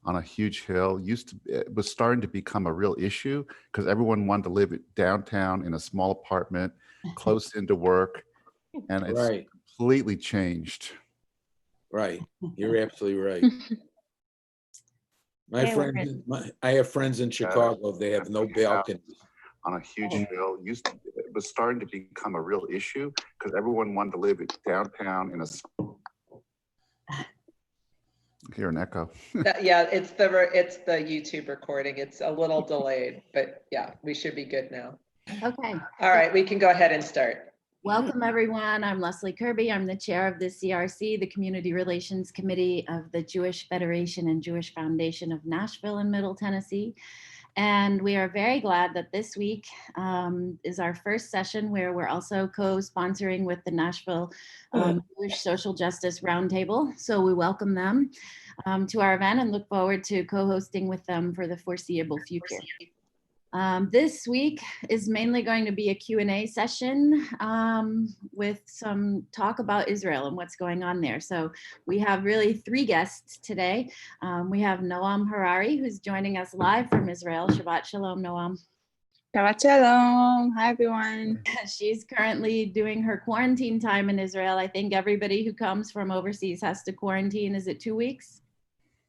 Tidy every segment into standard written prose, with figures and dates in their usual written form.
on a huge hill. It was starting to become a real issue because everyone wanted to live downtown in a small apartment, close into work, and it's Right. completely changed. Right. You're absolutely right. I have friends in Chicago. They have no balcony. On a huge hill. It was starting to become a real issue because everyone wanted to live downtown in a. Hear an echo. Yeah, it's the YouTube recording. It's a little delayed, but yeah, we should be good now. Okay. All right, we can go ahead and start. Welcome, everyone. I'm Leslie Kirby. I'm the chair of the CRC, the Community Relations Committee of the Jewish Federation and Jewish Foundation of Nashville and Middle Tennessee. And we are very glad that this week is our first session where we're also co-sponsoring with the Nashville Jewish Social Justice Roundtable. So we welcome them to our event and look forward to co-hosting with them for the foreseeable future. This week is mainly going to be a Q&A session with some talk about Israel and what's going on there. So we have really three guests today. We have Noam Harari, who's joining us live from Israel. Shabbat Shalom, Noam. Shabbat Shalom. Hi, everyone. She's currently doing her quarantine time in Israel. I think everybody who comes from overseas has to quarantine. Is it 2 weeks?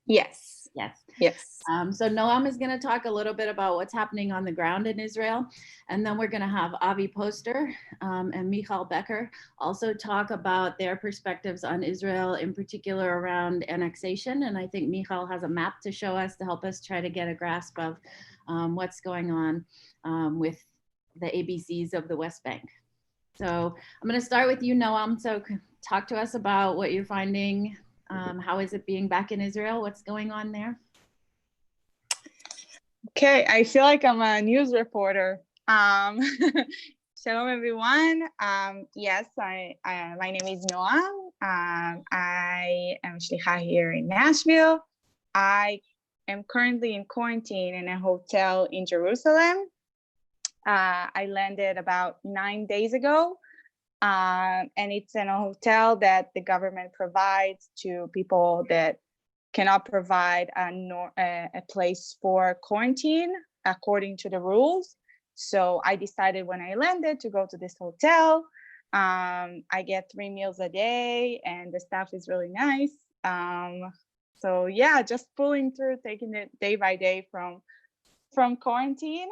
Yes. Yes. Yes. So Noam is going to talk a little bit about what's happening on the ground in Israel. And then we're going to have Avi Poster and Michal Becker also talk about their perspectives on Israel, in particular around annexation. And I think Michal has a map to show us to help us try to get a grasp of what's going on with the ABCs of the West Bank. So I'm going to start with you, Noam. So talk to us about what you're finding. How is it being back in Israel? What's going on there? Okay, I feel like I'm a news reporter. Shalom, everyone. Yes, my name is Noam. I am shlicha here in Nashville. I am currently in quarantine in a hotel in Jerusalem. I landed about 9 days ago. And it's in a hotel that the government provides to people that cannot provide a place for quarantine according to the rules. So I decided when I landed to go to this hotel. I get 3 meals a day and the staff is really nice. So yeah, just pulling through, taking it day by day from quarantine.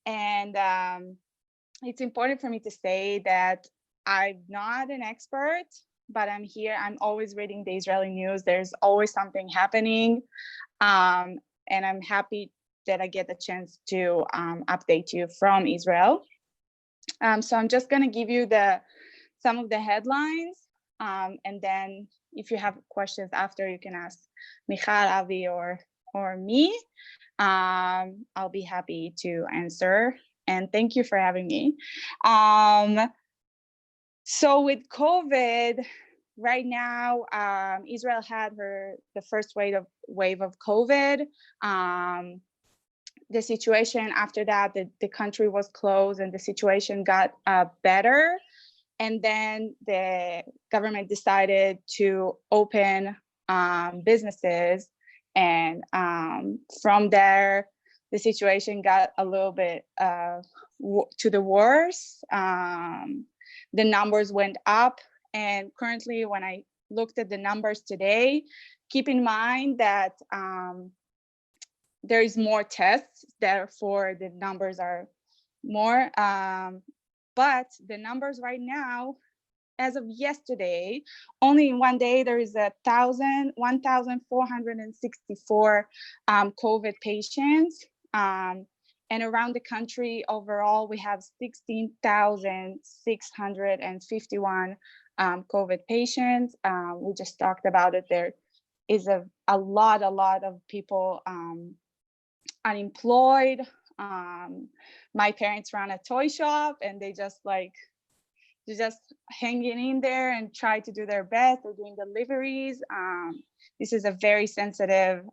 And it's important for me to say that I'm not an expert, but I'm here. I'm always reading the Israeli news. There's always something happening. And I'm happy that I get the chance to update you from Israel. So I'm just going to give you some of the headlines. And then if you have questions after, you can ask Michal, Avi, or me. I'll be happy to answer. And thank you for having me. So with COVID, right now, Israel had the first wave of COVID. The situation after that, the country was closed and the situation got better. And then the government decided to open businesses. And from there, the situation got a little bit to the worse. The numbers went up, and currently when I looked at the numbers today, keep in mind that there is more tests, therefore the numbers are more, but the numbers right now, as of yesterday, only in one day, there is 1,464 COVID patients. And around the country overall, we have 16,651 COVID patients. We just talked about it. There is a lot of people unemployed. My parents run a toy shop and they're just hanging in there and try to do their best. They're doing deliveries. This is a very sensitive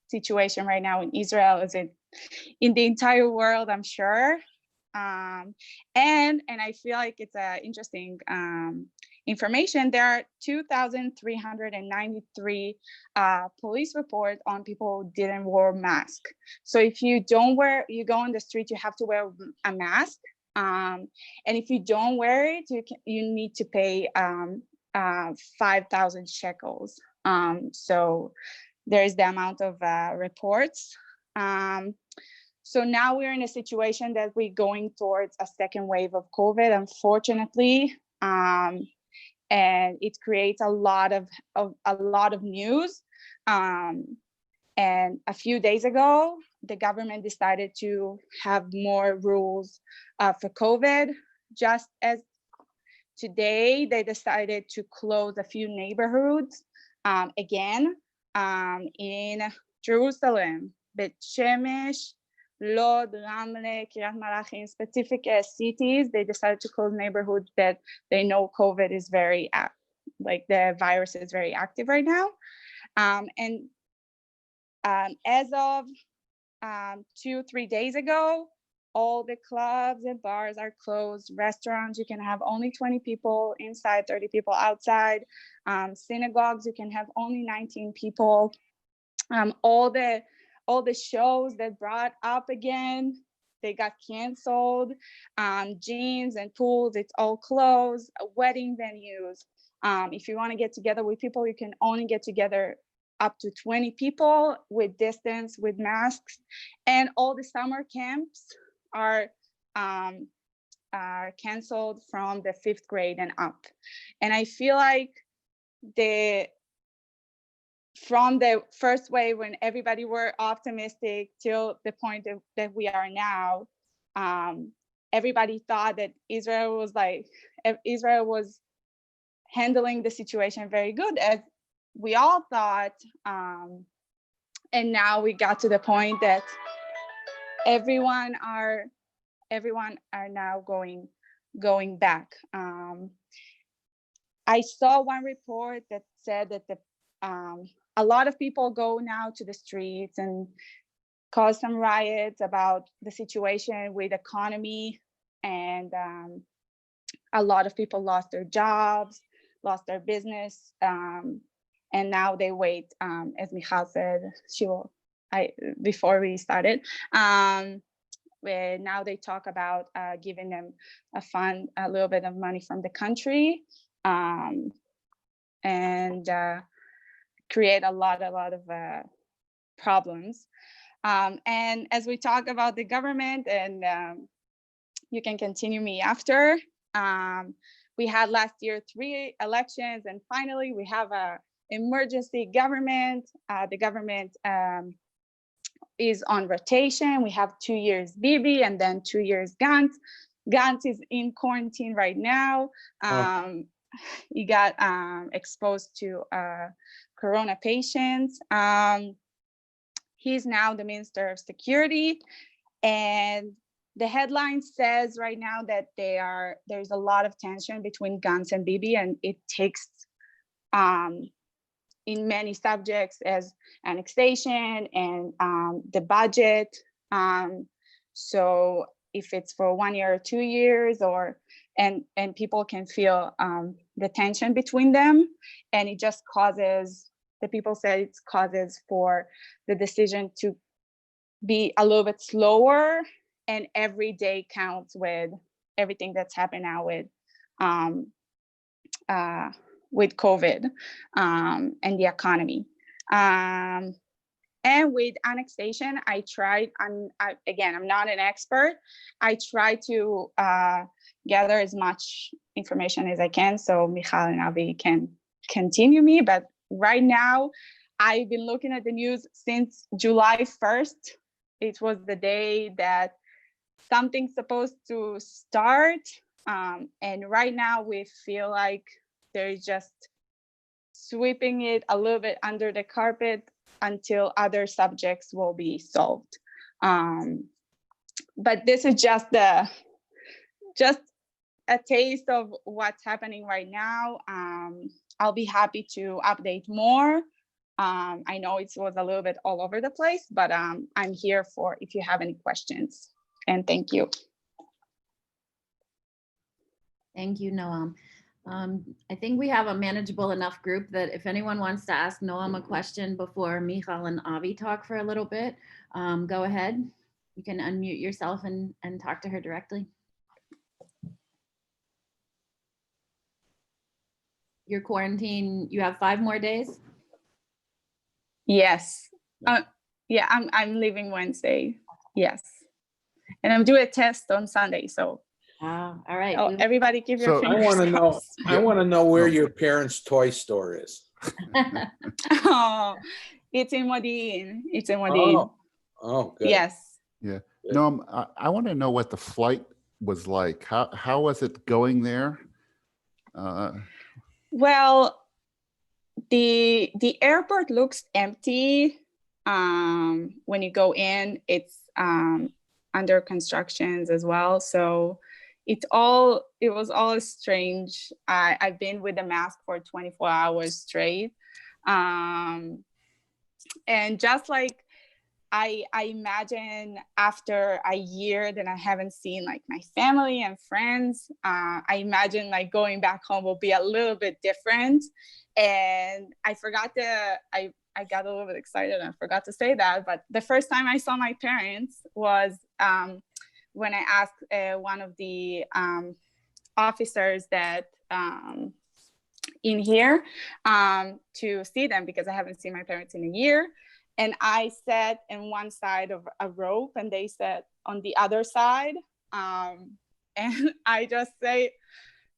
situation right now in Israel, as in the entire world, I'm sure. And I feel like it's interesting. information, there are 2,393 police reports on people who didn't wear mask. So if you don't wear, you go on the street, you have to wear a mask. And if you don't wear it, you need to pay 5,000 shekels. So there's the amount of reports. So now we're in a situation that we're going towards a second wave of COVID, unfortunately, and it creates a lot of news. And a few days ago, the government decided to have more rules for COVID. Just as today, they decided to close a few neighborhoods again in Jerusalem, Bet Shemesh, Lod, Ramle, Kiryat Malachim, specific cities. They decided to close neighborhoods that they know COVID is very, like the virus is very active right now. As of 2-3 days ago, all the clubs and bars are closed. Restaurants, you can have only 20 people inside, 30 people outside. Synagogues, you can have only 19 people. All the shows that brought up again, they got canceled. Gyms and pools, it's all closed. Wedding venues, if you want to get together with people, you can only get together up to 20 people with distance, with masks. And all the summer camps are canceled from the 5th grade and up. And I feel like from the first wave, when everybody were optimistic till the point that we are now, everybody thought that Israel was handling the situation very good, as we all thought. And now we got to the point that everyone are now going back. I saw one report that said that a lot of people go now to the streets and cause some riots about the situation with economy, and a lot of people lost their jobs, lost their business, and now they wait, as Michal said, before we started, where now they talk about giving them a little bit of money from the country, and create a lot of problems. And as we talk about the government, and you can continue me after, we had last year 3 elections, and finally we have a emergency government. The government is on rotation. We have 2 years Bibi and then 2 years Gantz. Gantz is in quarantine right now. He got exposed to corona patients. He's now the Minister of Security, and the headline says right now that there's a lot of tension between Gantz and Bibi, and it takes in many subjects as annexation and the budget. So if it's for 1 year or 2 years, and people can feel the tension between them, and it just causes, the people say it causes for the decision to be a little bit slower, and every day counts with everything that's happened now with COVID and the economy. And with annexation, I tried, again, I'm not an expert. I try to gather as much information as I can, so Michal and Avi can continue me. But right now, I've been looking at the news since July 1st. It was the day that something's supposed to start. And right now we feel like they're just sweeping it a little bit under the carpet until other subjects will be solved. But this is just a taste of what's happening right now. I'll be happy to update more. I know it was a little bit all over the place, but I'm here for if you have any questions. And thank you. Thank you, Noam. I think we have a manageable enough group that if anyone wants to ask Noam a question before Michal and Avi talk for a little bit, go ahead. You can unmute yourself and talk to her directly. Your quarantine, you have 5 more days? Yes. Yeah, I'm leaving Wednesday. Yes. And I'm doing a test on Sunday. So All right. oh, everybody give your So- I fingers want to know, crossed. I want to know where No. your parents' toy store is. Oh, it's in Modin. It's in Modin. Oh, oh, good. Yes. Yeah. Good. No, I want to know what the flight was like. How was it going there? Well, the airport looks empty. When you go in, it's under constructions as well. So it was all strange. I've been with the mask for 24 hours straight. And just like I imagine after a year that I haven't seen like my family and friends, I imagine like going back home will be a little bit different. And I got a little bit excited and I forgot to say that, but the first time I saw my parents was when I asked one of the officers that in here to see them because I haven't seen my parents in a year. And I sat in one side of a rope and they sat on the other side. And I just say,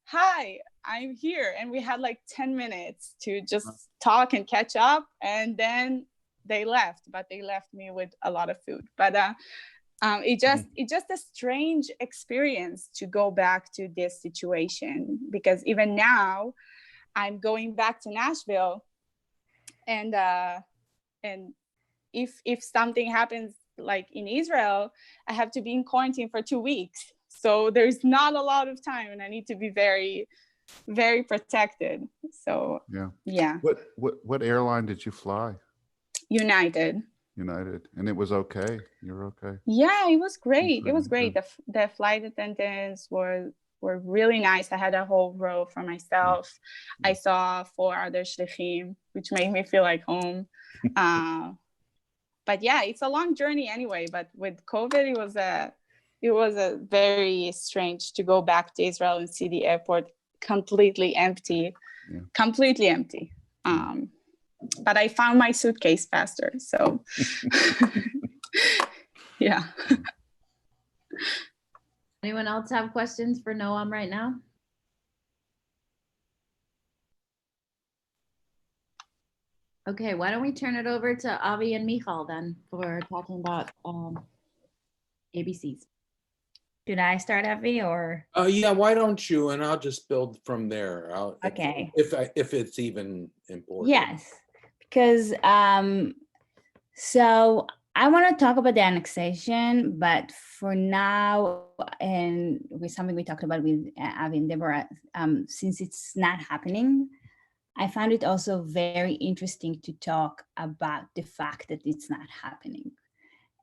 hi, I'm here. And we had like 10 minutes to just talk and catch up. And then they left, but they left me with a lot of food. But it's just a strange experience to go back to this situation, because even now I'm going back to Nashville, and if something happens like in Israel, I have to be in quarantine for 2 weeks. So there's not a lot of time and I need to be very, very protected. So yeah. What airline did you fly? United. And it was okay. You're okay. Yeah, it was great. It was Good. great. The flight attendants were really nice. I had a whole row for myself. I saw 4 other shlichim, which made me feel like home. But yeah, it's a long journey anyway. But with COVID, it was a very strange to go back to Israel and see the airport completely empty, completely empty. But I found my suitcase faster, so yeah. Anyone else have questions for Noam right now? Okay, why don't we turn it over to Avi and Michal then for talking about ABCs. Should I start, Avi, or? Yeah, why don't you? And I'll just build from there. Okay. If it's even important. Yes, because so I want to talk about the annexation, but for now, and with something we talked about with Avi and Deborah, since it's not happening, I found it also very interesting to talk about the fact that it's not happening.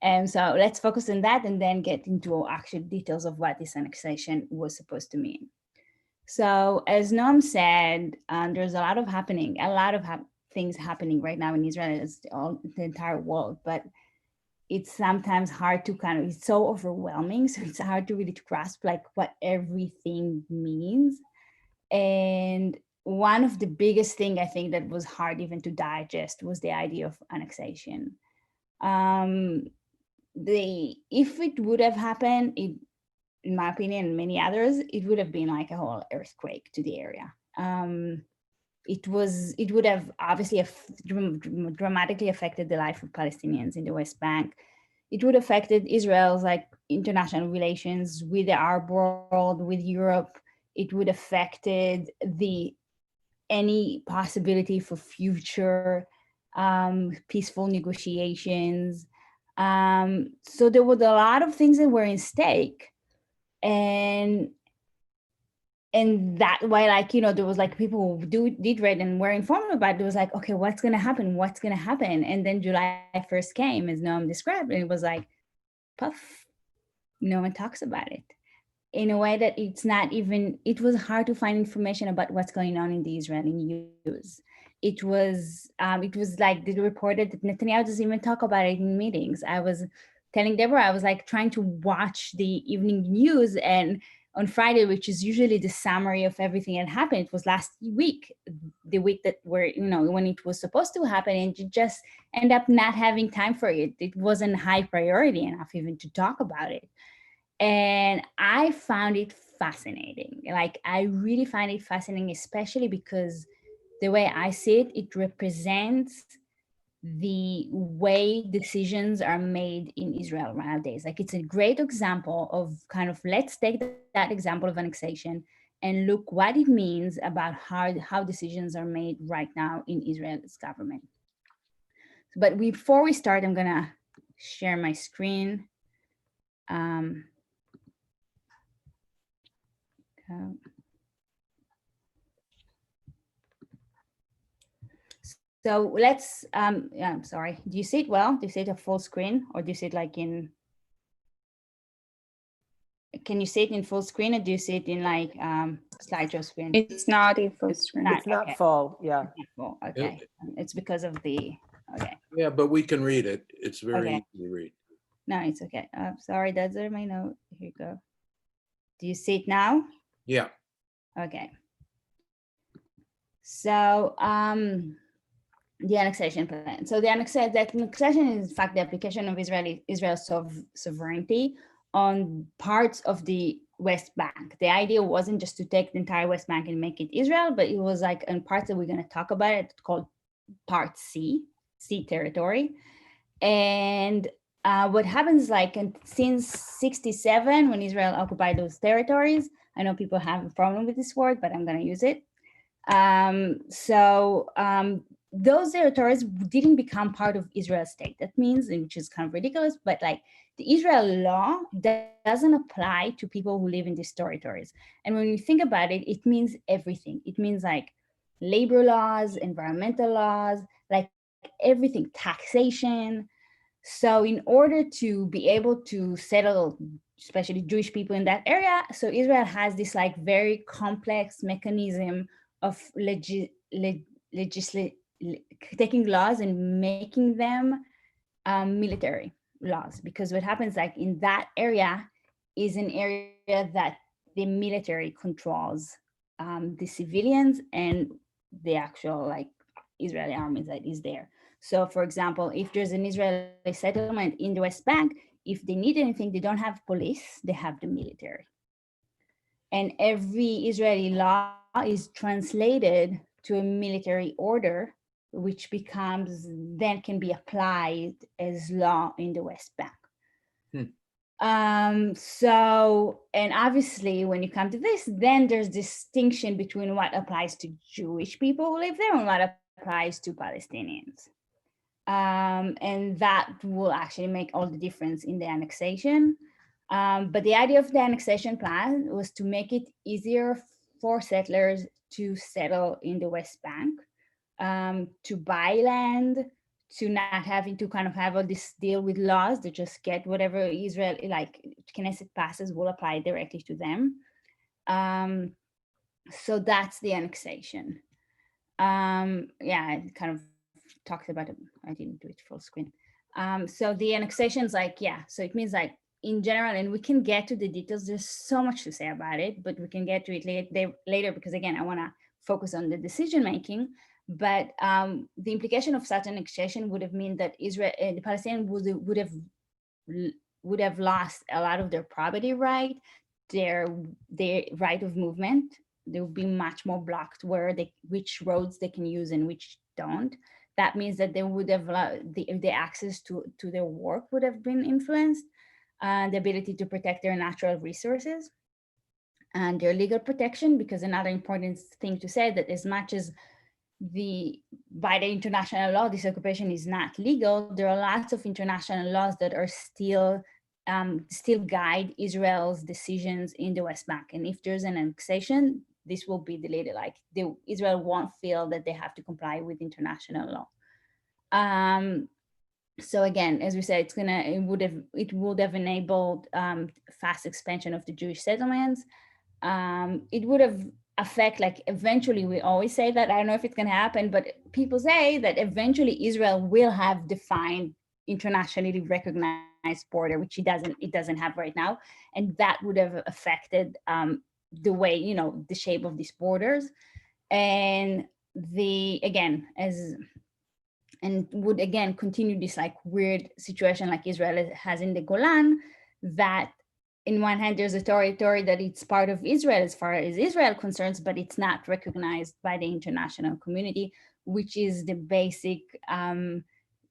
And so let's focus on that and then get into actual details of what this annexation was supposed to mean. So as Noam said, there's a lot of things happening right now in Israel, as the entire world, but it's sometimes hard to it's so overwhelming. So it's hard to really grasp like what everything means. And one of the biggest thing I think that was hard even to digest was the idea of annexation. If it would have happened, in my opinion, and many others, it would have been like a whole earthquake to the area. It would have obviously dramatically affected the life of Palestinians in the West Bank. It would have affected Israel's like international relations with the Arab world, with Europe. It would have affected any possibility for future peaceful negotiations. So there was a lot of things that were in stake, and that why, like, there was like people who did read and were informed about it. It was like, okay, what's going to happen? What's going to happen? And then July 1st came, as Noam described, and it was like, puff, no one talks about it. in a way that it's not even, it was hard to find information about what's going on in the Israeli news. It was like they reported that Netanyahu doesn't even talk about it in meetings. I was telling Deborah, I was like trying to watch the evening news, and on Friday, which is usually the summary of everything that happened, it was last week, the week that where, when it was supposed to happen, and you just end up not having time for it. It wasn't high priority enough even to talk about it. And I found it fascinating. Like, I really find it fascinating, especially because the way I see it, it represents the way decisions are made in Israel nowadays. Like, it's a great example of kind of, let's take that example of annexation and look what it means about how decisions are made right now in Israel's government. But before we start, I'm gonna share my screen. So let's, yeah, I'm sorry. Do you see it well? Do you see it a full screen, or do you see it like in, can you see it in full screen, or do you see it in like slideshow screen? It's not in full screen. not- It's not okay. full, yeah. Full, okay. It's because of the, okay. Yeah, but we can read it. It's very Okay. easy to read. No, it's okay. Sorry, that's my note. Here you go. Do you see it now? Yeah. Okay. So the annexation plan. So the annexation is in fact the application of Israel's sovereignty on parts of the West Bank. The idea wasn't just to take the entire West Bank and make it Israel, but it was like in parts that we're going to talk about it called Part C territory. And what happens, like, since 67, when Israel occupied those territories, I know people have a problem with this word, but I'm going to use it. Those territories didn't become part of Israel's state. That means, which is kind of ridiculous, but like the Israel law doesn't apply to people who live in these territories. And when you think about it, it means everything. It means like labor laws, environmental laws, like everything, taxation. So in order to be able to settle, especially Jewish people in that area, so Israel has this like very complex mechanism of taking laws and making them military laws, because what happens, like, in that area is an area that the military controls the civilians and the actual like Israeli army that is there. So for example, if there's an Israeli settlement in the West Bank, if they need anything, they don't have police, they have the military. And every Israeli law is translated to a military order, which becomes, then can be applied as law in the West Bank. So, and obviously when you come to this, then there's distinction between what applies to Jewish people who live there and what applies to Palestinians. And that will actually make all the difference in the annexation. But the idea of the annexation plan was to make it easier for settlers to settle in the West Bank, to buy land, to not having to kind of have all this deal with laws that just get whatever Israel, like Knesset passes, will apply directly to them. So that's the annexation. Yeah, I kind of talked about it. I didn't do it full screen. So the annexation is like, yeah, so it means like in general, and we can get to the details, there's so much to say about it, but we can get to it later because again, I wanna focus on the decision making. But the implication of such an annexation would have meant that Israel, the Palestinians would have lost a lot of their property right, their right of movement. They would be much more blocked where which roads they can use and which don't. That means that they would have the access to their work would have been influenced, the ability to protect their natural resources and their legal protection, because another important thing to say that as much as by the international law, this occupation is not legal, there are lots of international laws that are still guide Israel's decisions in the West Bank. And if there's an annexation, this will be deleted. Like Israel won't feel that they have to comply with international law. So again, as we said, it would have enabled fast expansion of the Jewish settlements. It would have affect, like, eventually, we always say that, I don't know if it's going to happen, but people say that eventually Israel will have defined internationally recognized border, which it doesn't have right now. And that would have affected the way, you know, the shape of these borders. And would again continue this like weird situation like Israel has in the Golan, that in one hand there's a territory that it's part of Israel as far as Israel concerns, but it's not recognized by the international community, which is the basic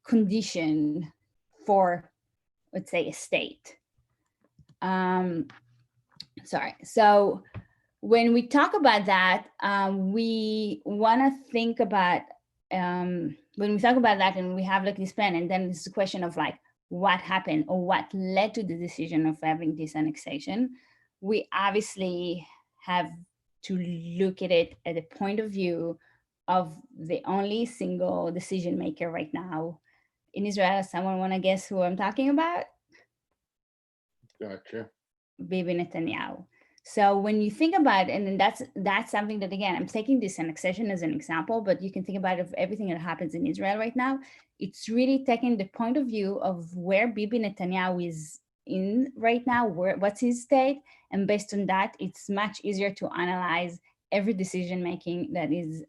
condition for, let's say, a state. So when we talk about that, we want to think about when we talk about that and we have like this plan, and then it's a question of like what happened or what led to the decision of having this annexation. We obviously have to look at it at a point of view of the only single decision maker right now in Israel. Someone want to guess who I'm talking about? Gotcha. Bibi Netanyahu. So when you think about it, and that's something that, again, I'm taking this annexation as an example, but you can think about it of everything that happens in Israel right now. It's really taking the point of view of where Bibi Netanyahu is in right now, what's his state, and based on that, it's much easier to analyze every decision making that is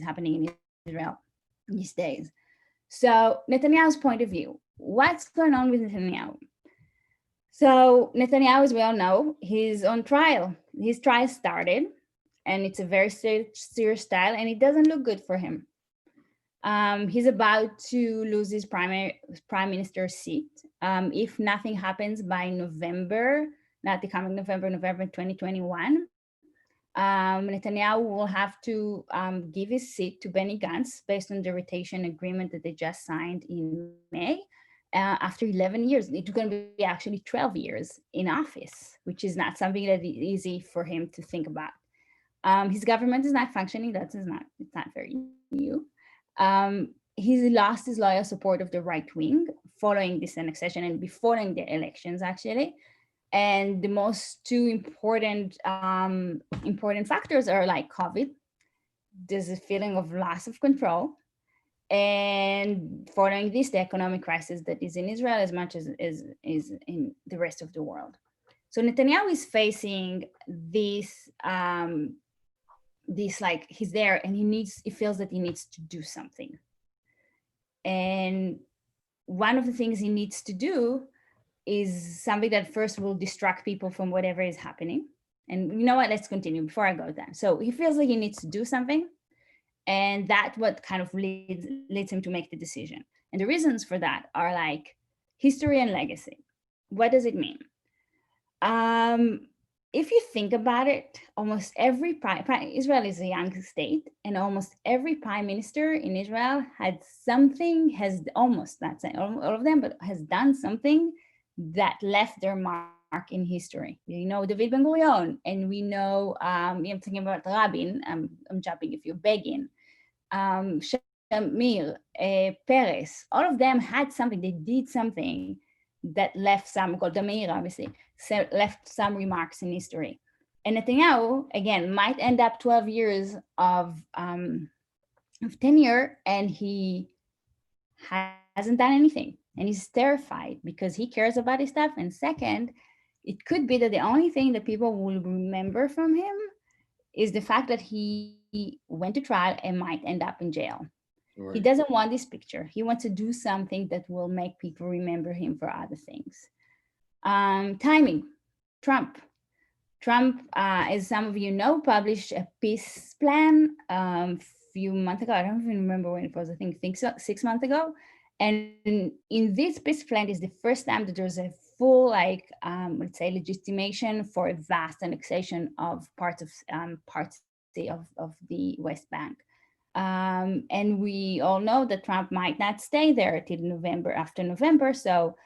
happening in Israel these days. So Netanyahu's point of view, what's going on with Netanyahu? So Netanyahu, as we all know, he's on trial. His trial started, and it's a very serious trial, and it doesn't look good for him. He's about to lose his prime minister seat if nothing happens by November, not the coming November 2021. Netanyahu will have to give his seat to Benny Gantz based on the rotation agreement that they just signed in May. After 11 years, it's going to be actually 12 years in office, which is not something that is easy for him to think about. His government is not functioning. It's not very new. He lost his loyal support of the right wing following this annexation and before the elections, actually. And the most two important factors are like COVID. There's a feeling of loss of control. And following this, the economic crisis that is in Israel as much as is in the rest of the world. So Netanyahu is facing this, like he's there and he feels that he needs to do something. And one of the things he needs to do is something that first will distract people from whatever is happening. And you know what, let's continue before I go there. So he feels like he needs to do something. And that's what kind of leads him to make the decision. And the reasons for that are like history and legacy. What does it mean? If you think about it, almost every Israel is a young state, and almost every prime minister in Israel almost, not saying all of them, but has done something that left their mark in history. We know David Ben-Gurion, and we know, I'm thinking about Rabin, I'm jumping if you're Begin, Shamir, Peres, all of them had something, they did something that left some, Golda Meir obviously, left some remarks in history. And Netanyahu, again, might end up 12 years of tenure, and he hasn't done anything. And he's terrified because he cares about his stuff. And second, it could be that the only thing that people will remember from him is the fact that he went to trial and might end up in jail. Right. He doesn't want this picture. He wants to do something that will make people remember him for other things. Timing, Trump, as some of you know, published a peace plan a few months ago. I don't even remember when it was, I think 6 months ago. And in this peace plan is the first time that there's a full, like, let's say, legitimation for a vast annexation of parts of the West Bank. And we all know that Trump might not stay there till after November. So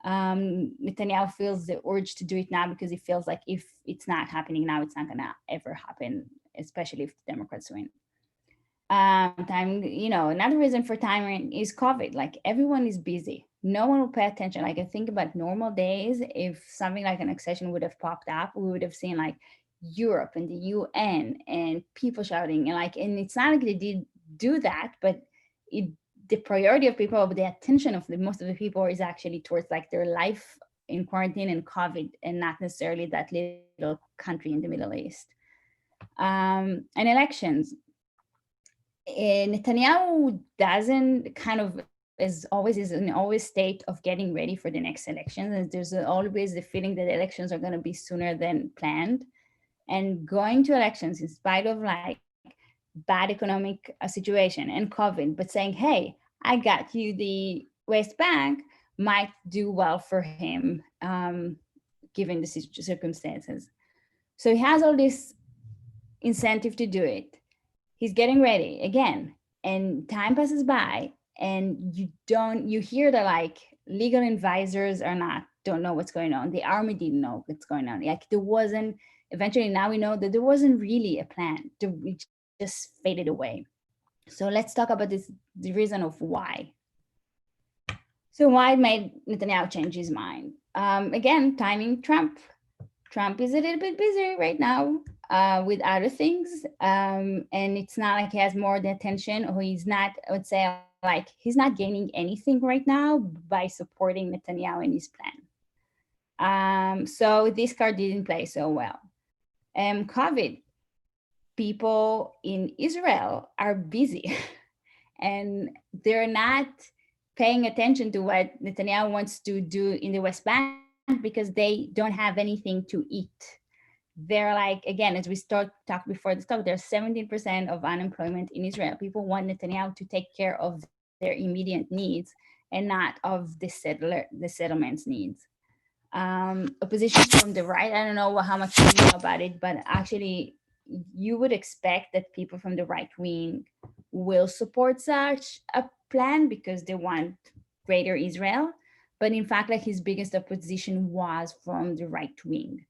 Netanyahu feels the urge to do it now because he feels like if it's not happening now, it's not gonna ever happen, especially if the Democrats win. Time, another reason for timing is COVID. Like everyone is busy. No one will pay attention. Like I think about normal days, if something like an accession would have popped up, we would have seen like Europe and the UN and people shouting and it's not like they did do that, but the priority of people, the attention of most of the people is actually towards like their life in quarantine and COVID, and not necessarily that little country in the Middle East. And elections. Netanyahu doesn't is in always state of getting ready for the next elections. And there's always the feeling that elections are going to be sooner than planned. And going to elections in spite of like bad economic situation and COVID, but saying, hey, I got you the West Bank, might do well for him, given the circumstances. So he has all this incentive to do it. He's getting ready again, and time passes by, and you hear that like legal advisors don't know what's going on. The army didn't know what's going on. Like there wasn't, eventually now we know that there wasn't really a plan. It just faded away. So let's talk about the reason of why. So why made Netanyahu change his mind? Again, timing. Trump is a little bit busy right now with other things. And it's not like he has more attention, or he's not, I would say, like he's not gaining anything right now by supporting Netanyahu in his plan. So this card didn't play so well. COVID, people in Israel are busy and they're not paying attention to what Netanyahu wants to do in the West Bank because they don't have anything to eat. They're like, again, as we talked before the talk, there's 17% of unemployment in Israel. People want Netanyahu to take care of their immediate needs and not of the settlement's needs. Opposition from the right, I don't know how much you know about it, but actually you would expect that people from the right wing will support such a plan because they want greater Israel. But in fact, like his biggest opposition was from the right wing.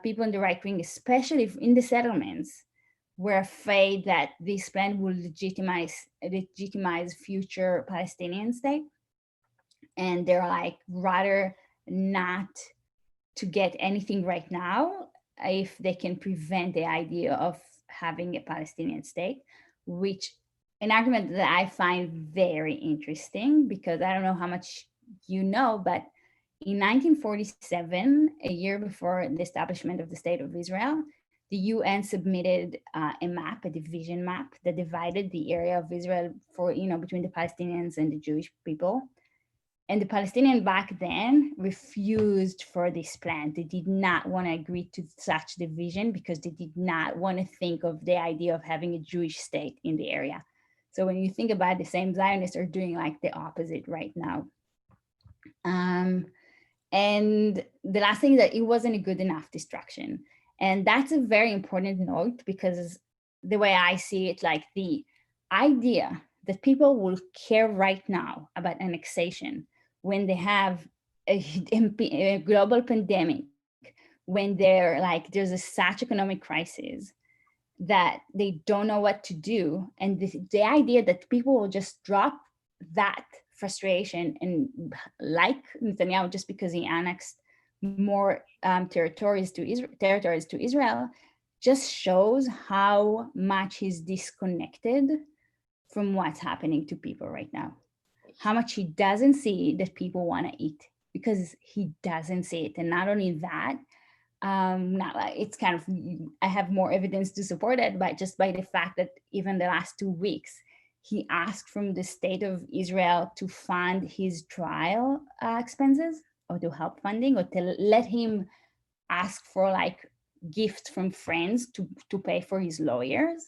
People in the right wing, especially in the settlements, were afraid that this plan will legitimize future Palestinian state. And they're like, rather not to get anything right now if they can prevent the idea of having a Palestinian state, which an argument that I find very interesting, because I don't know how much you know, but in 1947, a year before the establishment of the State of Israel, the UN submitted a map, a division map that divided the area of Israel between the Palestinians and the Jewish people. And the Palestinians back then refused for this plan. They did not want to agree to such division because they did not want to think of the idea of having a Jewish state in the area. So when you think about the same Zionists are doing like the opposite right now. And the last thing is that it wasn't a good enough destruction. And that's a very important note, because the way I see it, like the idea that people will care right now about annexation when they have a global pandemic, when they're like, there's such economic crisis that they don't know what to do. And the idea that people will just drop that frustration and like Netanyahu just because he annexed more territories to Israel just shows how much he's disconnected from what's happening to people right now. How much he doesn't see that people want to eat, because he doesn't see it. And not only that, not like it's kind of, I have more evidence to support it, but just by the fact that even the last 2 weeks, he asked from the state of Israel to fund his trial expenses, or to help funding, or to let him ask for like gifts from friends to pay for his lawyers.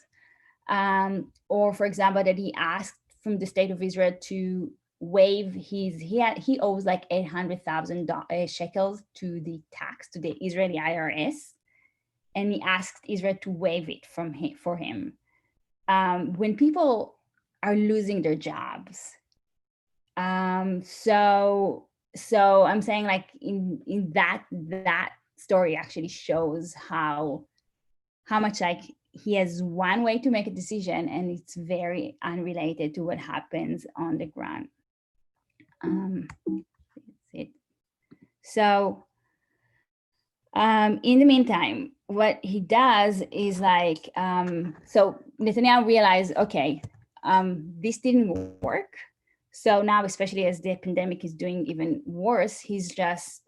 Or for example, that he asked from the state of Israel to waive he owes like 800,000 shekels to the tax, to the Israeli IRS. And he asked Israel to waive it for him. When people are losing their jobs. So I'm saying like in that story actually shows how much like he has one way to make a decision, and it's very unrelated to what happens on the ground. That's it. So in the meantime, what he does is like, so Netanyahu realized, okay, this didn't work. So now, especially as the pandemic is doing even worse, he's just,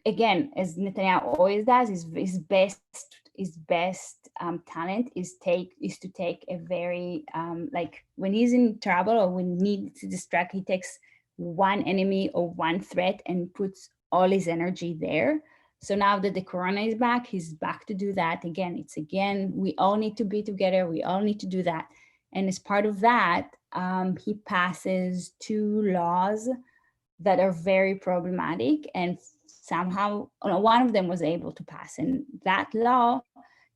again, as Netanyahu always does, his best talent is to take a very, like when he's in trouble or when he needs to distract, he takes one enemy or one threat and puts all his energy there. So now that the corona is back, he's back to do that again. It's again, we all need to be together. We all need to do that. And as part of that, he passes 2 laws that are very problematic, and somehow one of them was able to pass. And that law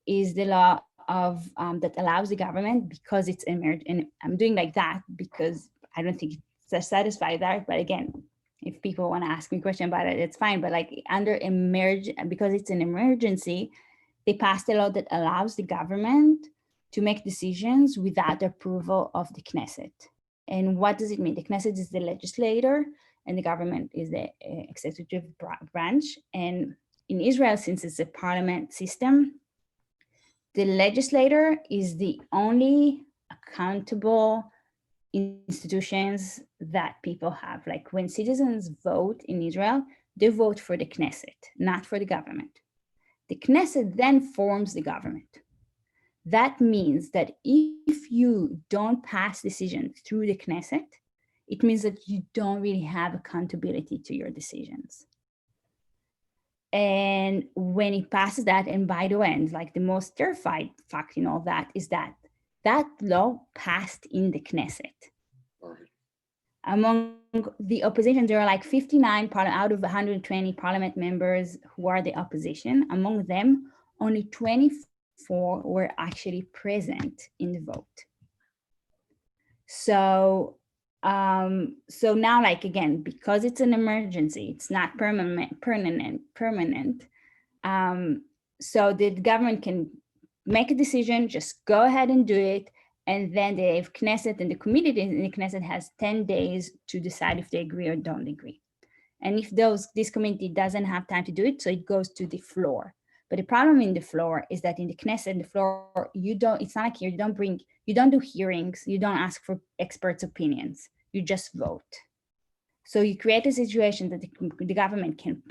is the law of that allows the government, because it's emergent. And I'm doing like that because I don't think it's satisfied that, but again, if people want to ask me a question about it, it's fine. But like because it's an emergency, they passed a law that allows the government to make decisions without the approval of the Knesset. And what does it mean? The Knesset is the legislator and the government is the executive branch. And in Israel, since it's a parliament system, the legislator is the only accountable institutions that people have. Like when citizens vote in Israel, they vote for the Knesset, not for the government. The Knesset then forms the government. That means that if you don't pass decisions through the Knesset, it means that you don't really have accountability to your decisions. And when it passes that, and by the way, and like the most terrified fact in all that is that that law passed in the Knesset. Right. Among the opposition, there are like 59 out of 120 parliament members who are the opposition. Among them, only 24 were actually present in the vote. So, so now, like again, because it's an emergency, it's not permanent. So the government can make a decision, just go ahead and do it. And then the Knesset and the committee in the Knesset has 10 days to decide if they agree or don't agree. And if this committee doesn't have time to do it, so it goes to the floor. But the problem in the floor is that in the Knesset, the floor, it's not like you don't do hearings, you don't ask for experts' opinions, you just vote. So you create a situation that the government can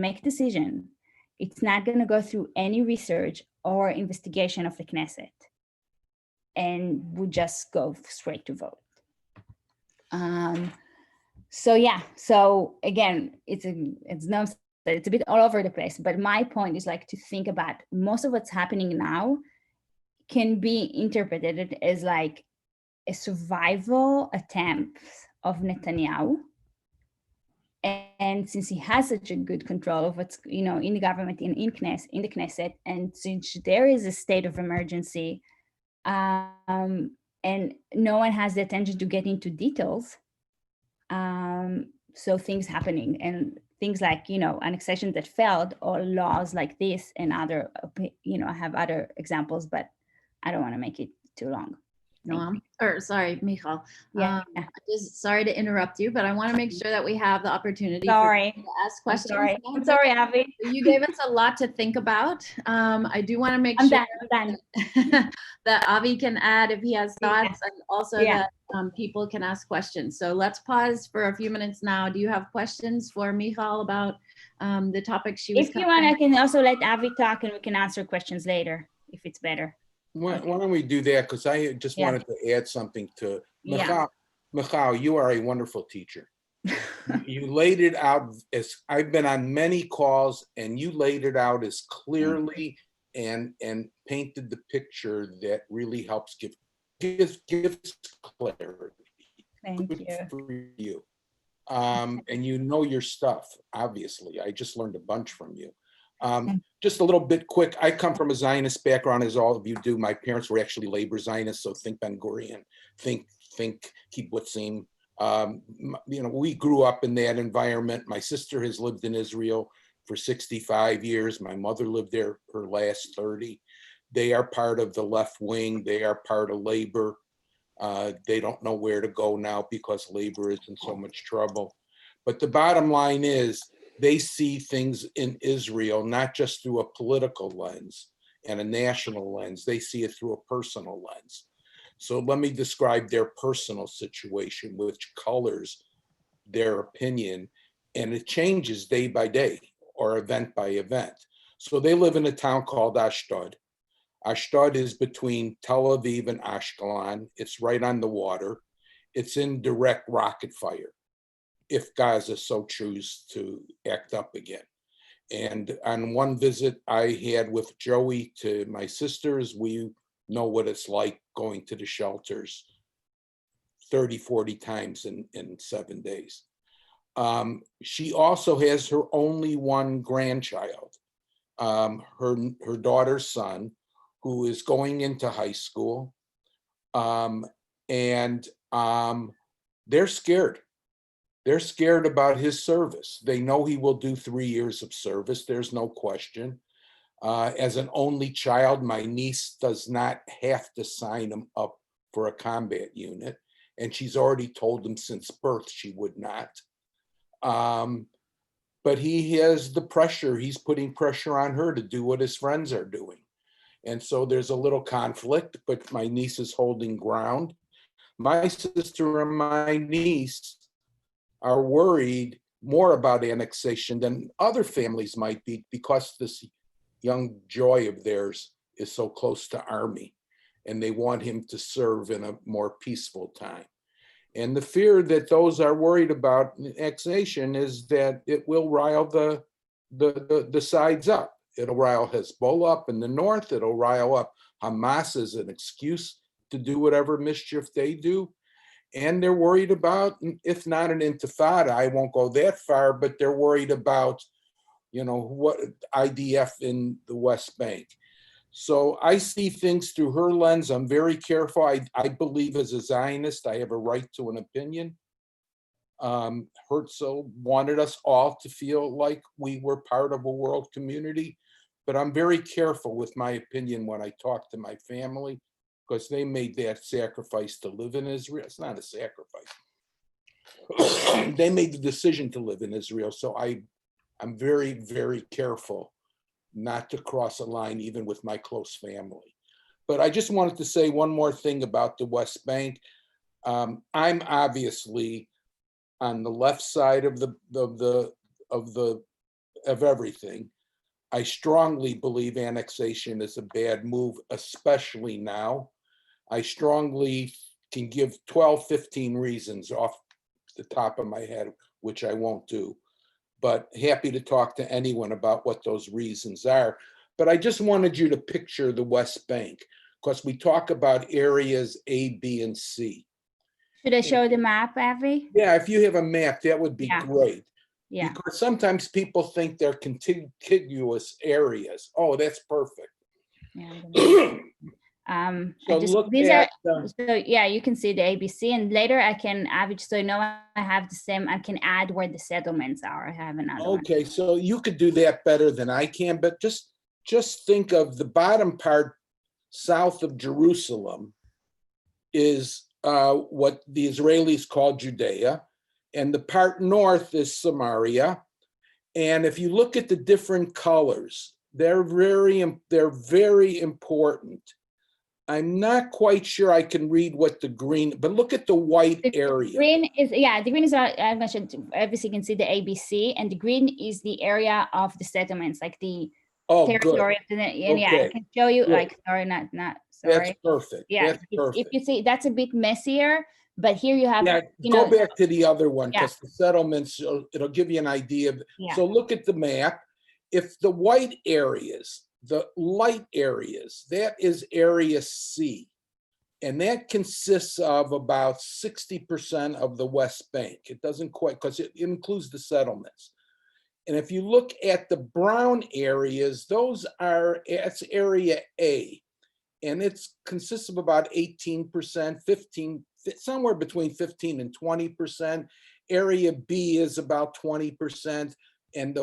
make a decision. It's not gonna go through any research or investigation of the Knesset, and would just go straight to vote. So yeah, so again, it's a bit all over the place, but my point is like to think about most of what's happening now can be interpreted as like a survival attempt of Netanyahu. And since he has such a good control of what's, in the government, in the Knesset, and since there is a state of emergency, and no one has the attention to get into details, so things happening and things like, annexation that failed, or laws like this and other, I have other examples, but I don't want to make it too long. Noam, or sorry, Michal. Yeah. Just sorry to interrupt you, but I want to make sure that we have the opportunity Sorry. to ask questions. I'm sorry, Avi. You gave us a lot to think about. I do want to make sure I'm that, that Avi can add if he has thoughts, and also Yeah. that people can ask questions. So let's pause for a few minutes now. Do you have questions for Michal about the topic she was If you want, I can also let Avi talk and we can answer questions later if it's better. Why don't we do that? Because I just wanted to add something to Michal. Michal, you are a wonderful teacher. You laid it out as I've been on many calls, and you laid it out as clearly and painted the picture that really helps gives clarity. Thank Good you. for you. And you know your stuff, obviously. I just learned a bunch from you. Just a little bit quick. I come from a Zionist background, as all of you do. My parents were actually labor Zionists, so think Ben Gurion, think kibbutzim. We grew up in that environment. My sister has lived in Israel for 65 years. My mother lived there her last 30. They are part of the left wing. They are part of labor. They don't know where to go now because labor is in so much trouble. But the bottom line is they see things in Israel, not just through a political lens and a national lens. They see it through a personal lens. So let me describe their personal situation, which colors their opinion, and it changes day by day or event by event. So they live in a town called Ashdod. Ashdod is between Tel Aviv and Ashkelon. It's right on the water. It's in direct rocket fire if Gaza so choose to act up again. And on one visit I had with Joey to my sisters, we know what it's like going to the shelters 30, 40 times in 7 days. She also has her only one grandchild, her daughter's son, who is going into high school. And they're scared. They're scared about his service. They know he will do 3 years of service. There's no question. As an only child, my niece does not have to sign him up for a combat unit. And she's already told him since birth she would not. But he has the pressure. He's putting pressure on her to do what his friends are doing. And so there's a little conflict, but my niece is holding ground. My sister and my niece are worried more about annexation than other families might be because this young joy of theirs is so close to army and they want him to serve in a more peaceful time. And the fear that those are worried about annexation is that it will rile the sides up. It'll rile Hezbollah up in the north. It'll rile up Hamas as an excuse to do whatever mischief they do. And they're worried about, if not an intifada, I won't go that far, but they're worried about, what IDF in the West Bank. So I see things through her lens. I'm very careful. I believe as a Zionist, I have a right to an opinion. Herzl wanted us all to feel like we were part of a world community, but I'm very careful with my opinion when I talk to my family because they made that sacrifice to live in Israel. It's not a sacrifice. They made the decision to live in Israel. So I'm very, very careful not to cross a line even with my close family. But I just wanted to say one more thing about the West Bank. I'm obviously on the left side of everything. I strongly believe annexation is a bad move, especially now. I strongly can give 12, 15 reasons off the top of my head, which I won't do, but happy to talk to anyone about what those reasons are. But I just wanted you to picture the West Bank because we talk about areas A, B, and C. Should I show the map, Avi? Yeah, if you have a map, that would be great. Yeah. Because sometimes people think they're contiguous areas. Oh, that's perfect. Yeah. So yeah, you can see the ABC, and later I can average. So I have the same. I can add where the settlements are. I have another one. Okay, so you could do that better than I can, but just think of the bottom part south of Jerusalem is what the Israelis call Judea, and the part north is Samaria. And if you look at the different colors, they're very important. I'm not quite sure I can read what the green, but look at the white area. The green is I mentioned, obviously you can see the ABC, and the green is the area of the settlements, like the territory of the, I can show you, like, sorry. That's perfect. Yeah, that's perfect. If you see, that's a bit messier, but here you have, go back to the other one, because the settlements, it'll give you an idea. So look at the map. If the white areas, the light areas, that is area C. And that consists of about 60% of the West Bank. It doesn't quite, because it includes the settlements. And if you look at the brown areas, it's area A. And it consists of about 18%, 15, somewhere between 15 and 20%. Area B is about 20%. And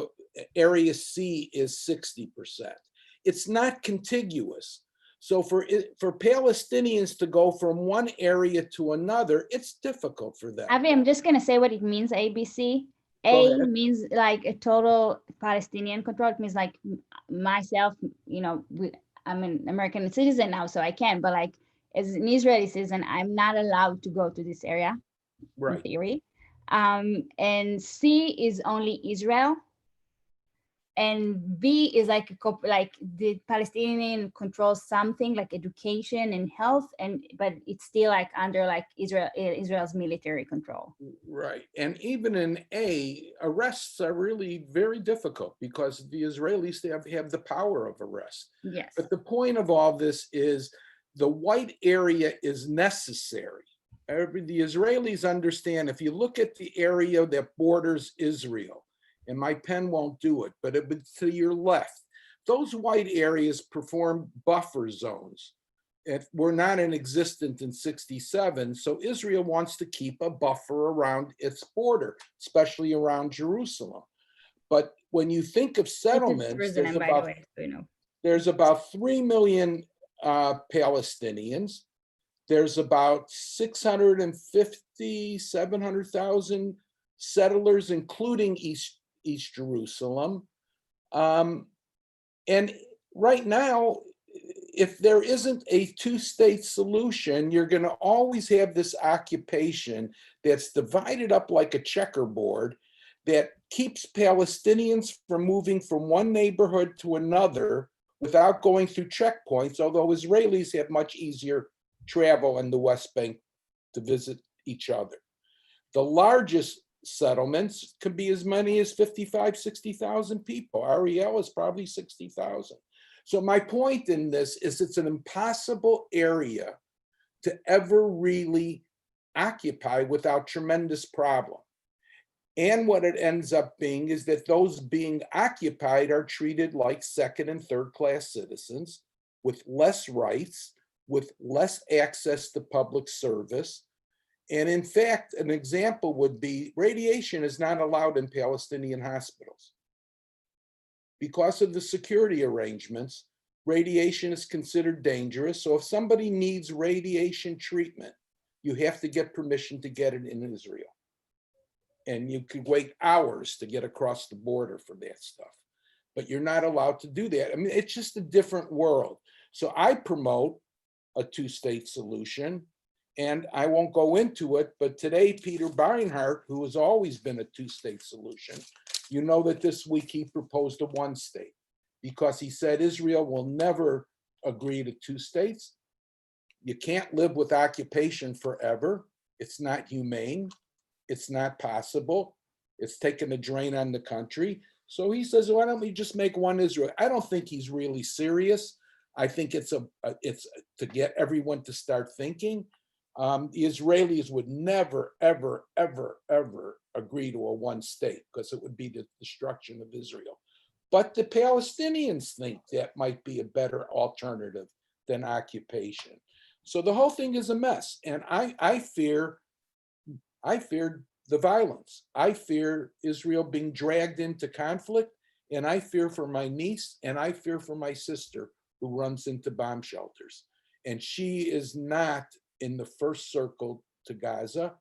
area C is 60%. It's not contiguous. So for Palestinians to go from one area to another, it's difficult for them. Avi, I'm just gonna say what it means, ABC. Go A ahead. means like a total Palestinian control. It means like myself, you know, I'm an American citizen now, so I can, but like as an Israeli citizen, I'm not allowed to go to this area, in Right. theory. And C is only Israel. And B is like like the Palestinian controls something like education and health, but it's still like under like Israel's military control. Right. And even in A, arrests are really very difficult because the Israelis have the power of arrest. Yes. But the point of all this is the white area is necessary. The Israelis understand, if you look at the area that borders Israel, and my pen won't do it, but to your left, those white areas perform buffer zones. Were not in existence in 67, so Israel wants to keep a buffer around its border, especially around Jerusalem. But when you think of settlements, there's about 3 million Palestinians. There's about 650, 700,000 settlers, including East Jerusalem. And right now, if there isn't a two-state solution, you're going to always have this occupation that's divided up like a checkerboard that keeps Palestinians from moving from one neighborhood to another without going through checkpoints, although Israelis have much easier travel in the West Bank to visit each other. The largest settlements could be as many as 55, 60,000 people. Ariel is probably 60,000. So my point in this is it's an impossible area to ever really occupy without tremendous problem. And what it ends up being is that those being occupied are treated like second and third class citizens with less rights, with less access to public service. And in fact, an example would be radiation is not allowed in Palestinian hospitals. Because of the security arrangements, radiation is considered dangerous. So if somebody needs radiation treatment, you have to get permission to get it in Israel. And you could wait hours to get across the border for that stuff. But you're not allowed to do that. I mean, it's just a different world. So I promote a two-state solution. And I won't go into it, but today, Peter Beinart, who has always been a two-state solution, you know that this week he proposed a one-state because he said Israel will never agree to two states. You can't live with occupation forever. It's not humane. It's not possible. It's taken a drain on the country. So he says, why don't we just make one Israel? I don't think he's really serious. I think it's to get everyone to start thinking. The Israelis would never, ever, ever, ever agree to a one state because it would be the destruction of Israel. But the Palestinians think that might be a better alternative than occupation. So the whole thing is a mess. And I fear the violence. I fear Israel being dragged into conflict. And I fear for my niece and I fear for my sister who runs into bomb shelters. And she is not in the first circle to Gaza.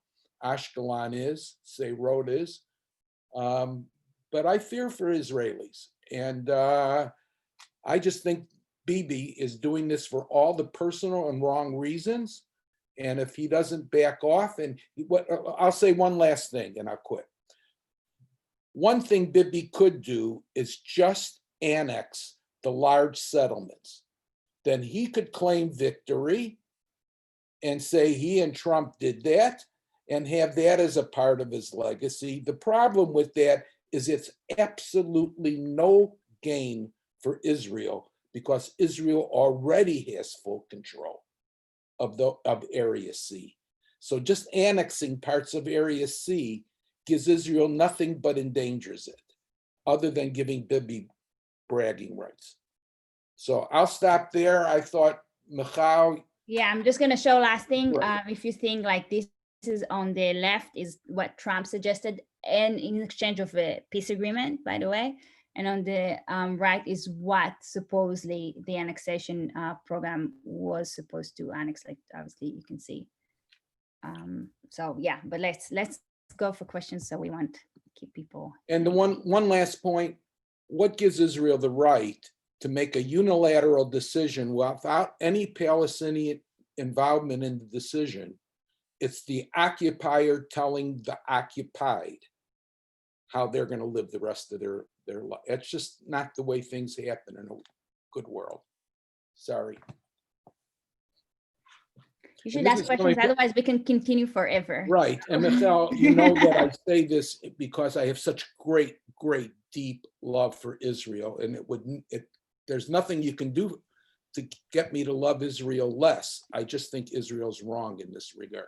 Ashkelon is, Sderot is. But I fear for Israelis. And I just think Bibi is doing this for all the personal and wrong reasons. And if he doesn't back off, and I'll say one last thing and I'll quit. One thing Bibi could do is just annex the large settlements. Then he could claim victory and say he and Trump did that and have that as a part of his legacy. The problem with that is it's absolutely no gain for Israel because Israel already has full control of Area C. So just annexing parts of Area C gives Israel nothing but endangers it, other than giving Bibi bragging rights. So I'll stop there. I thought, Michal. Yeah, I'm just gonna show last thing. Right. If you think like this is on the left is what Trump suggested, and in exchange of a peace agreement, by the way. And on the right is what supposedly the annexation program was supposed to annex, like obviously you can see. So yeah, but let's go for questions, so we want to keep people. And the one last point, what gives Israel the right to make a unilateral decision without any Palestinian involvement in the decision? It's the occupier telling the occupied how they're going to live the rest of their life. It's just not the way things happen in a good world. Sorry. You should ask questions, otherwise we can continue forever. Right. And Michal, you know that I say this because I have such great, deep love for Israel. And there's nothing you can do to get me to love Israel less. I just think Israel's wrong in this regard.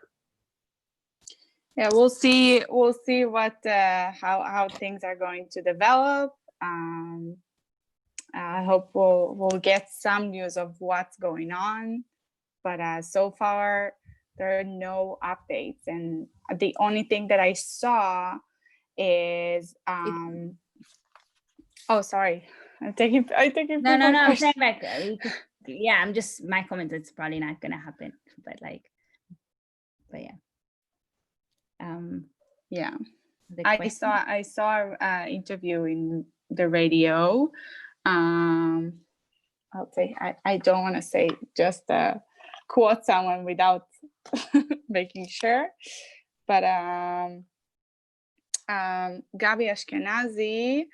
Yeah, we'll see what how things are going to develop. I hope we'll get some news of what's going on. But so far, there are no updates. And the only thing that I saw is, oh, sorry. I'm taking No, I'm saying like, yeah, I'm just, my comment, it's probably not going to happen, but yeah. Yeah, I saw an interview in the radio. I'll say, I don't want to say just quote someone without making sure, but Gabi Ashkenazi,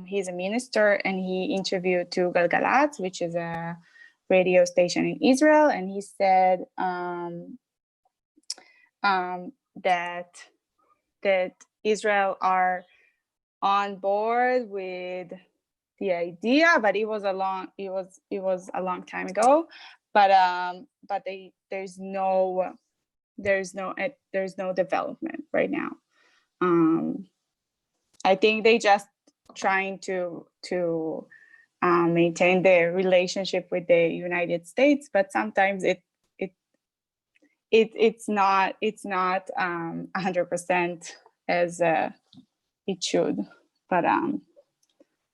he's a minister, and he interviewed to Galgalat, which is a radio station in Israel, and he said that Israel are on board with the idea, but it was a long time ago. But there's no development right now. I think they just trying to maintain their relationship with the United States, but sometimes it's not 100% as it should. But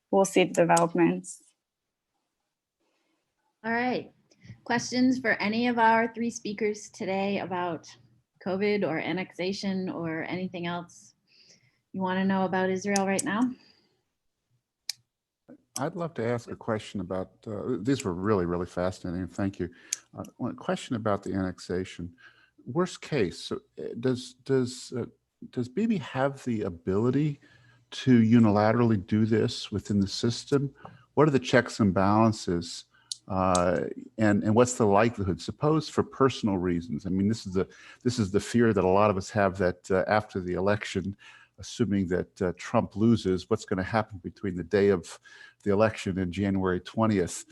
we'll see the developments. All right. Questions for any of our three speakers today about COVID or annexation or anything else you want to know about Israel right now? I'd love to ask a question about, these were really fascinating, thank you. One question about the annexation. Worst case, so does Bibi have the ability to unilaterally do this within the system? What are the checks and balances? And what's the likelihood? Suppose for personal reasons. I mean, this is the fear that a lot of us have, that after the election, assuming that Trump loses, what's going to happen between the day of the election and January 20th,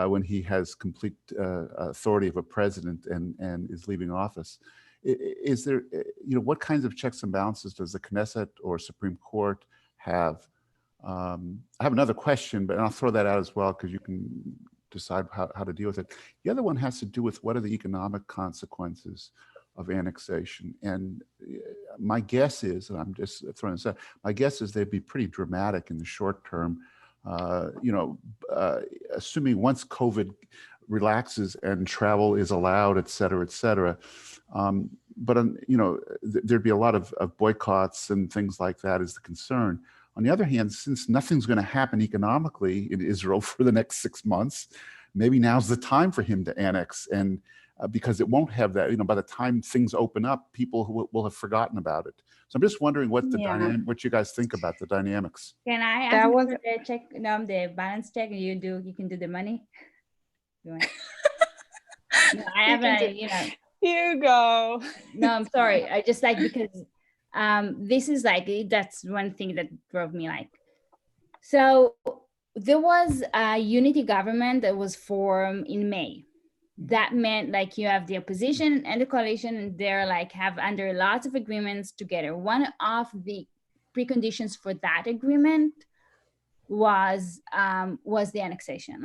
when he has complete authority of a president and is leaving office. Is there, what kinds of checks and balances does the Knesset or Supreme Court have? I have another question, but I'll throw that out as well, because you can decide how to deal with it. The other one has to do with what are the economic consequences of annexation. And my guess is, and I'm just throwing this out, my guess is they'd be pretty dramatic in the short term, assuming once COVID relaxes and travel is allowed, et cetera, but there'd be a lot of boycotts and things like that is the concern. On the other hand, since nothing's going to happen economically in Israel for the next 6 months, maybe now's the time for him to annex, and because it won't have that, by the time things open up, people will have forgotten about it. So I'm just wondering what what you guys think about the dynamics. Can I ask for the check, the balance check? You can do the money. No, I haven't, You go. No, I'm sorry. I just because this is that's one thing that drove me so there was a unity government that was formed in May. That meant you have the opposition and the coalition, and they're have under lots of agreements together. One of the preconditions for that agreement was the annexation.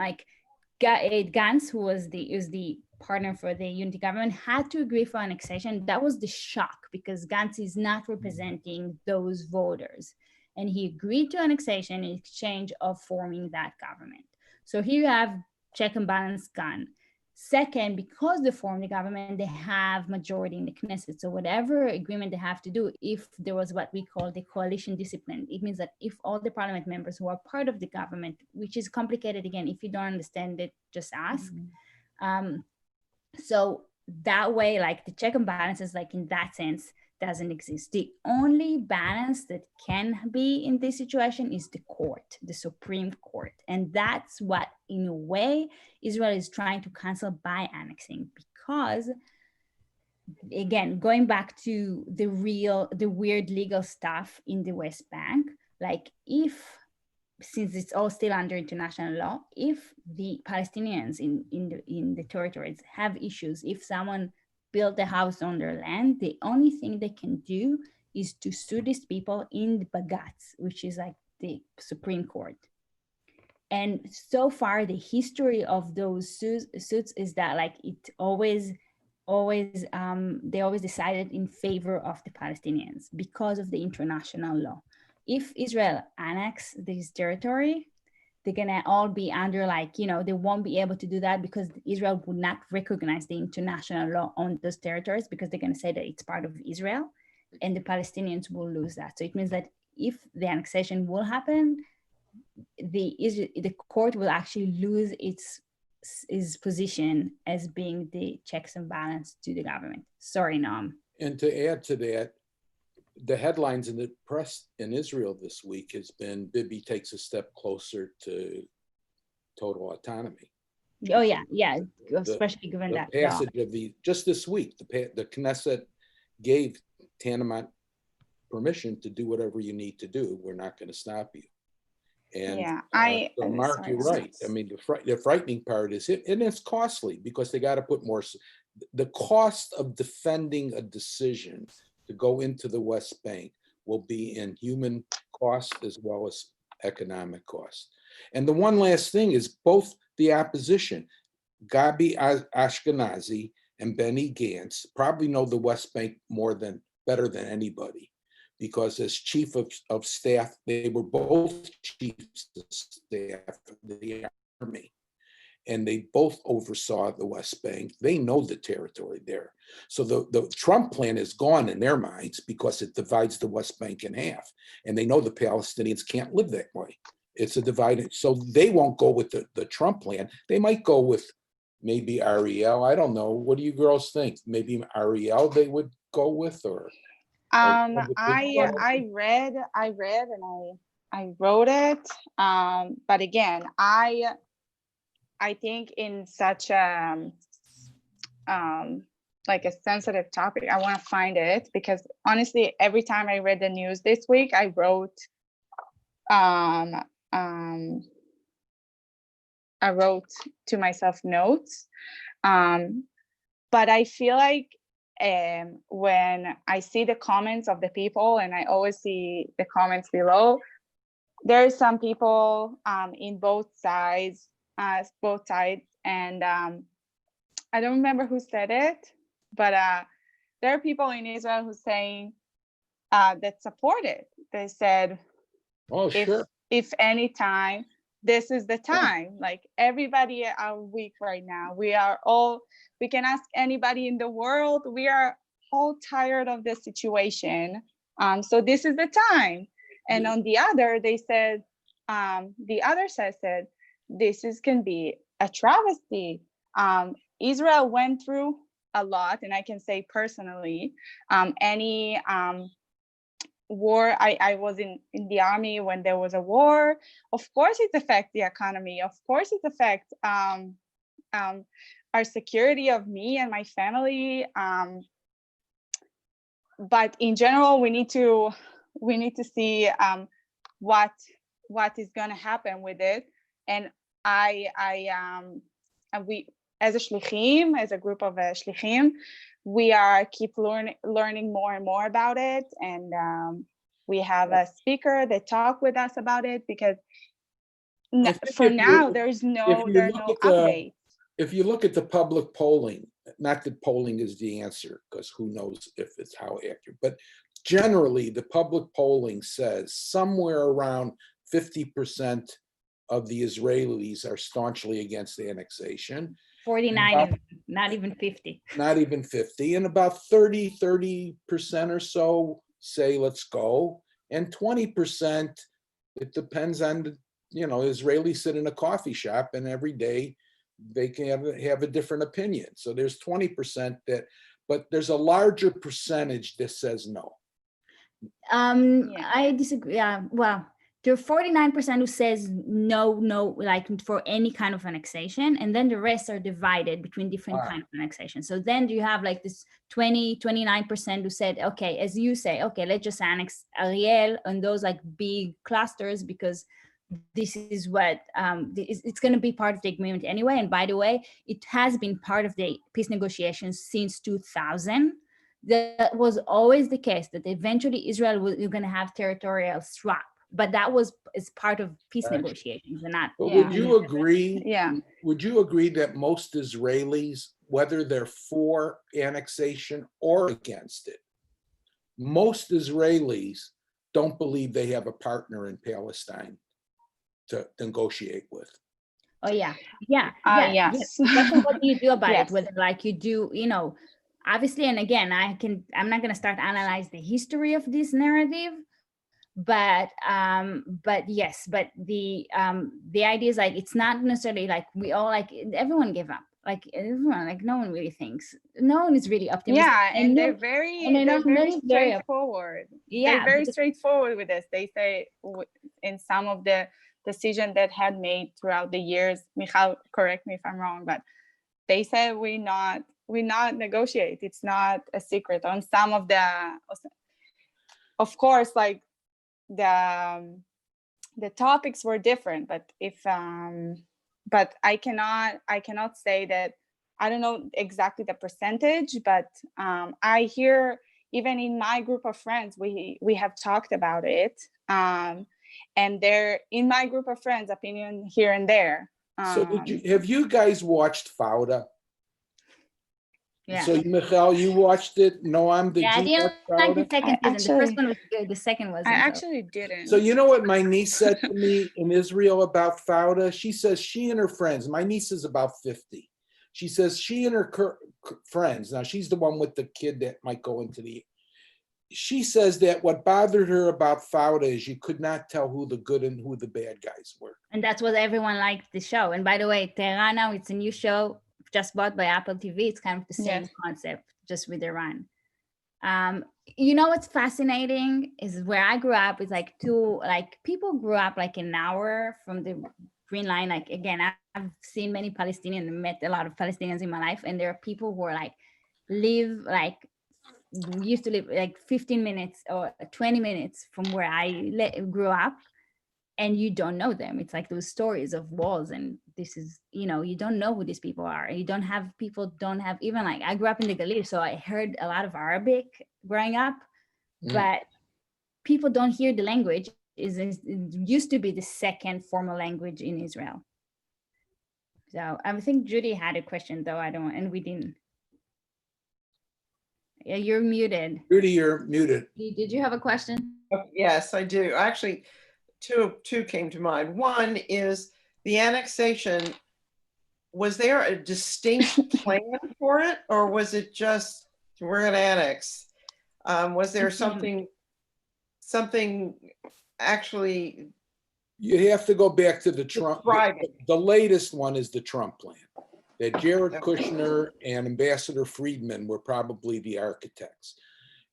Gantz, who was the partner for the unity government, had to agree for annexation. That was the shock, because Gantz is not representing those voters. And he agreed to annexation in exchange of forming that government. So here you have check and balance gone. Second, because they formed the government, they have majority in the Knesset. So whatever agreement they have to do, if there was what we call the coalition discipline, it means that if all the parliament members who are part of the government, which is complicated, again, if you don't understand it, just ask. So that way, like the check and balances, like in that sense, doesn't exist. The only balance that can be in this situation is the court, the Supreme Court. And that's what, in a way, Israel is trying to cancel by annexing, because, again, going back to the weird legal stuff in the West Bank, like since it's all still under international law, if the Palestinians in the territories have issues, if someone built a house on their land, the only thing they can do is to sue these people in the Bagatz, which is like the Supreme Court. And so far, the history of those suits is that like it they always decided in favor of the Palestinians because of the international law. If Israel annex this territory, they're gonna all be under like, they won't be able to do that because Israel would not recognize the international law on those territories because they're gonna say that it's part of Israel, and the Palestinians will lose that. So it means that if the annexation will happen, the court will actually lose its position as being the checks and balance to the government. Sorry, Noam. And to add to that, the headlines in the press in Israel this week has been Bibi takes a step closer to total autonomy. Oh yeah, especially given that passage of just this week, the Knesset gave Tannemouth permission to do whatever you need to do. We're not going to stop you. And so Mark, you're right. I mean, the frightening part is it, and it's costly because they got to put more. The cost of defending a decision to go into the West Bank will be in human cost as well as economic cost. And the one last thing is both the opposition, Gabi Ashkenazi and Benny Gantz, probably know the West Bank better than anybody, because as chief of staff, they were both chiefs of staff of the army. And they both oversaw the West Bank. They know the territory there. So the Trump plan is gone in their minds because it divides the West Bank in half. And they know the Palestinians can't live that way. It's a divided, so they won't go with the Trump plan. They might go with maybe Ariel. I don't know. What do you girls think? Maybe Ariel they would go with, or? I read and I wrote it. But again, I think in such a like a sensitive topic, I want to find it, because honestly, every time I read the news this week, I wrote to myself notes. But I feel like when I see the comments of the people, and I always see the comments below, there are some people in both sides, and I don't remember who said it, but there are people in Israel who's saying that support it. They said, "Oh, sure. If any time, this is the time. Like everybody are weak right now. We can ask anybody in the world. We are all tired of this situation. So this is the time." And on the other, they said, the other side said, this can be a travesty. Israel went through a lot, and I can say personally, any war, I was in the army when there was a war. Of course it affects the economy. Of course it affects our security of me and my family. But in general, we need to see what is going to happen with it. And we, as a shlichim, as a group of shlichim, we keep learning more and more about it. And we have a speaker that talk with us about it, because for now there's no update. If you look at the public polling, not that polling is the answer, because who knows if it's how accurate, but generally, the public polling says somewhere around 50% of the Israelis are staunchly against annexation. 49 and not even 50. Not even 50, and about 30% or so say let's go, and 20%, it depends on the, Israelis sit in a coffee shop and every day they can have a different opinion. So there's 20% that, but there's a larger percentage that says no. I disagree. Yeah, well, there are 49% who says no, like for any kind of annexation, and then the rest are divided between different kinds of annexation. So then you have like this 29% who said, okay, as you say, okay, let's just annex Ariel and those like big clusters because this is what it's going to be part of the agreement anyway. And by the way, it has been part of the peace negotiations since 2000. That was always the case, that eventually Israel was going to have territorial swap, but that was as part of peace negotiations and not. But would you agree? Yeah. Would you agree that most Israelis, whether they're for annexation or against it, most Israelis don't believe they have a partner in Palestine to negotiate with? Oh yeah. Yes. What do you do about Yes. it? Whether like you do, obviously, and again, I'm not going to start analyze the history of this narrative, but yes, but the idea is like, it's not necessarily like we all like, everyone gave up, like everyone, like no one really thinks, no one is really optimistic. Yeah, and they're very straightforward. Yeah, they're very straightforward with this. They say in some of the decisions that had made throughout the years, Michal, correct me if I'm wrong, but they said we not negotiate. It's not a secret. On some of the, of course, like the topics were different, but but I cannot say that. I don't know exactly the percentage, but I hear even in my group of friends, we have talked about it, and there in my group of friends, opinion here and there. So have you guys watched Fauda? Yeah. So Michal, you watched it. Noam, did you watch like the Fauda? second season. The first one was good. The second was. I actually didn't. So you know what my niece said to me in Israel about Fauda? She says she and her friends, my niece is about 50. She says she and her friends, now she's the one with the kid that might go into she says that what bothered her about Fauda is you could not tell who the good and who the bad guys were. And that's what everyone liked the show. And by the way, Tehran now, it's a new show just bought by Apple TV. It's kind of the same concept, just with Iran. What's fascinating is where I grew up is like people grew up like an hour from the Green Line. Like, again, I've seen many Palestinians and met a lot of Palestinians in my life. And there are people who are used to live like 15 minutes or 20 minutes from where I grew up, and you don't know them. It's like those stories of walls, and this is, you don't know who these people are. People don't have even like, I grew up in the Galil, so I heard a lot of Arabic growing up, but people don't hear the language. It used to be the second formal language in Israel. So I think Judy had a question though, and we didn't. Yeah, you're muted. Judy, you're muted. Did you have a question? Yes, I do. Actually, two came to mind. One is the annexation. Was there a distinct plan for it, or was it just we're going to annex? Was there something actually? You have to go back to the Trump. The latest one is the Trump plan. That Jared Kushner and Ambassador Friedman were probably the architects.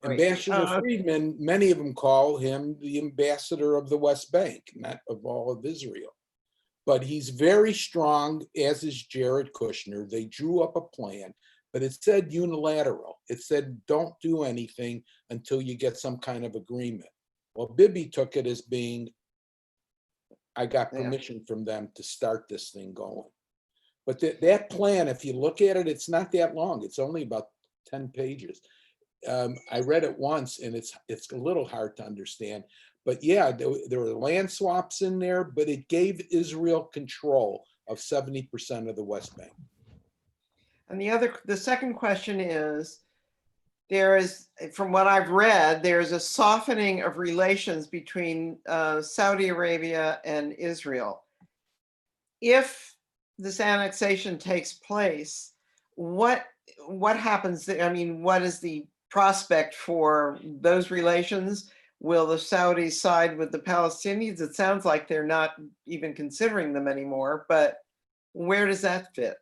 Right. Ambassador Friedman, many of them call him the ambassador of the West Bank, not of all of Israel. But he's very strong, as is Jared Kushner. They drew up a plan, but it said unilateral. It said don't do anything until you get some kind of agreement. Well, Bibi took it as being, I got permission from them to start this thing going. But that plan, if you look at it, it's not that long. It's only about 10 pages. I read it once, and it's a little hard to understand. But yeah, there were land swaps in there, but it gave Israel control of 70% of the West Bank. And the second question is, there is, from what I've read, there's a softening of relations between Saudi Arabia and Israel. If this annexation takes place, what happens? I mean, what is the prospect for those relations? Will the Saudis side with the Palestinians? It sounds like they're not even considering them anymore, but where does that fit?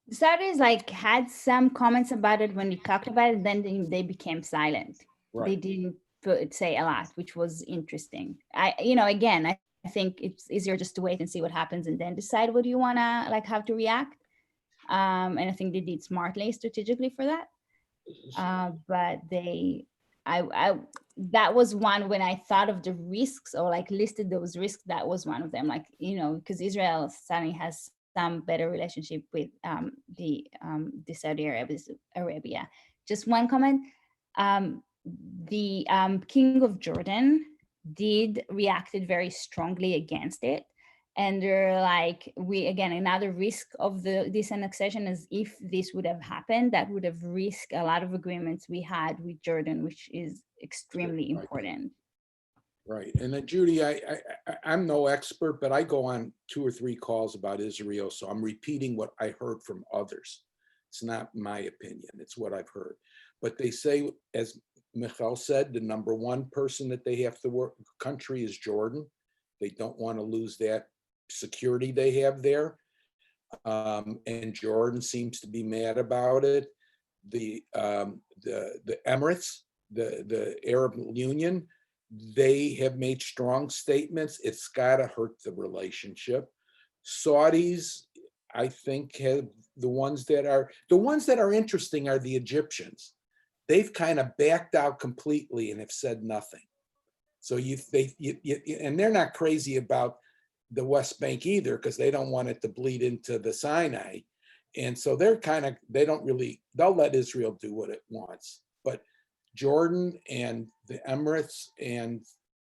The Saudis like had some comments about it when we talked about it, then they became silent. Right. They didn't say a lot, which was interesting. Again, I think it's easier just to wait and see what happens and then decide what you want to like how to react. And I think they did smartly, strategically for that. But that was one when I thought of the risks or like listed those risks, that was one of them, like, because Israel suddenly has some better relationship with the Saudi Arabia. Just one comment, the King of Jordan reacted very strongly against it. And they're like, another risk of this annexation is if this would have happened, that would have risked a lot of agreements we had with Jordan, which is extremely important. Right. And then Judy, I'm no expert, but I go on 2 or 3 calls about Israel. So I'm repeating what I heard from others. It's not my opinion. It's what I've heard. But they say, as Michal said, the #1 person that they have to work country is Jordan. They don't want to lose that security they have there. And Jordan seems to be mad about it. The Emirates, the Arab Union, they have made strong statements. It's got to hurt the relationship. Saudis, I think, have the ones that are interesting are the Egyptians. They've kind of backed out completely and have said nothing. So and they're not crazy about the West Bank either, because they don't want it to bleed into the Sinai. And so they'll let Israel do what it wants. But Jordan and the Emirates, and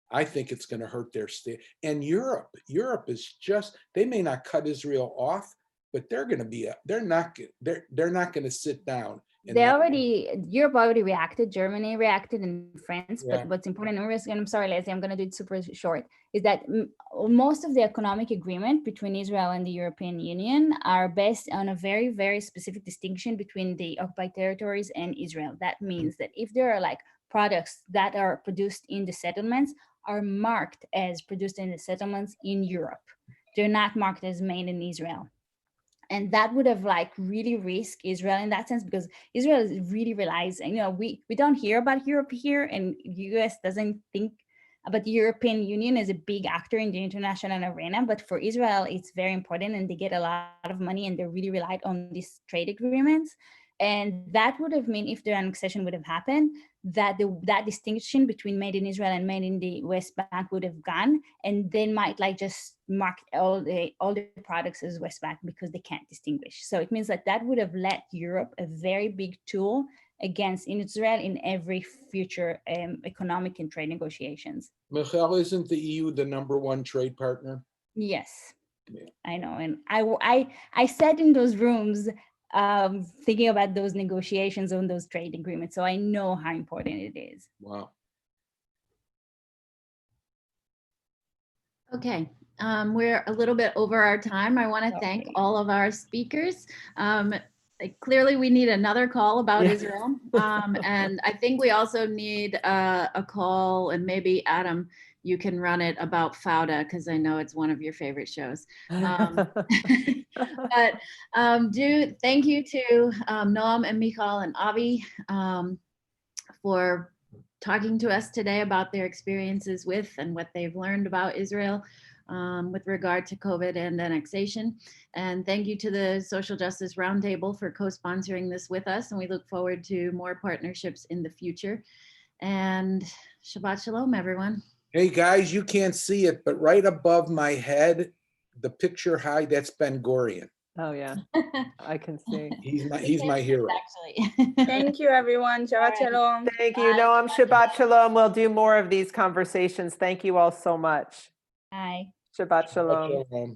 I think it's going to hurt their state. And Europe is they may not cut Israel off, but they're not going to sit down. Europe already reacted, Germany reacted, and France. Yeah. But what's important, and I'm sorry, Leslie, I'm going to do it super short, is that most of the economic agreement between Israel and the European Union are based on a very, very specific distinction between the occupied territories and Israel. That means that if there are like products that are produced in the settlements are marked as produced in the settlements in Europe. They're not marked as made in Israel. And that would have like really risked Israel in that sense, because Israel really relies, we don't hear about Europe here, and US doesn't think about the European Union as a big actor in the international arena. But for Israel, it's very important, and they get a lot of money, and they really relied on these trade agreements. And that would have meant, if the annexation would have happened, that that distinction between made in Israel and made in the West Bank would have gone, and they might like just mark all the products as West Bank because they can't distinguish. So it means that would have let Europe a very big tool against Israel in every future economic and trade negotiations. Michal, isn't the EU the #1 trade partner? Yes, yeah. I know, and I sat in those rooms thinking about those negotiations on those trade agreements. So I know how important it is. Wow. Okay, we're a little bit over our time. I want to thank all of our speakers. Clearly, we need another call about Israel. And I think we also need a call, and maybe Adam, you can run it about Fauda, because I know it's one of your favorite shows. But thank you to Noam and Michal and Avi for talking to us today about their experiences with and what they've learned about Israel with regard to COVID and annexation. And thank you to the Social Justice Roundtable for co-sponsoring this with us. And we look forward to more partnerships in the future. And Shabbat Shalom, everyone. Hey guys, you can't see it, but right above my head, the picture high, that's Ben Gurion. Oh yeah, I can see. He's my hero. Actually. Thank you, everyone. Shabbat Shalom. Thank you, Noam. Shabbat Shalom. We'll do more of these conversations. Thank you all so much. Bye. Shabbat Shalom. Shalom.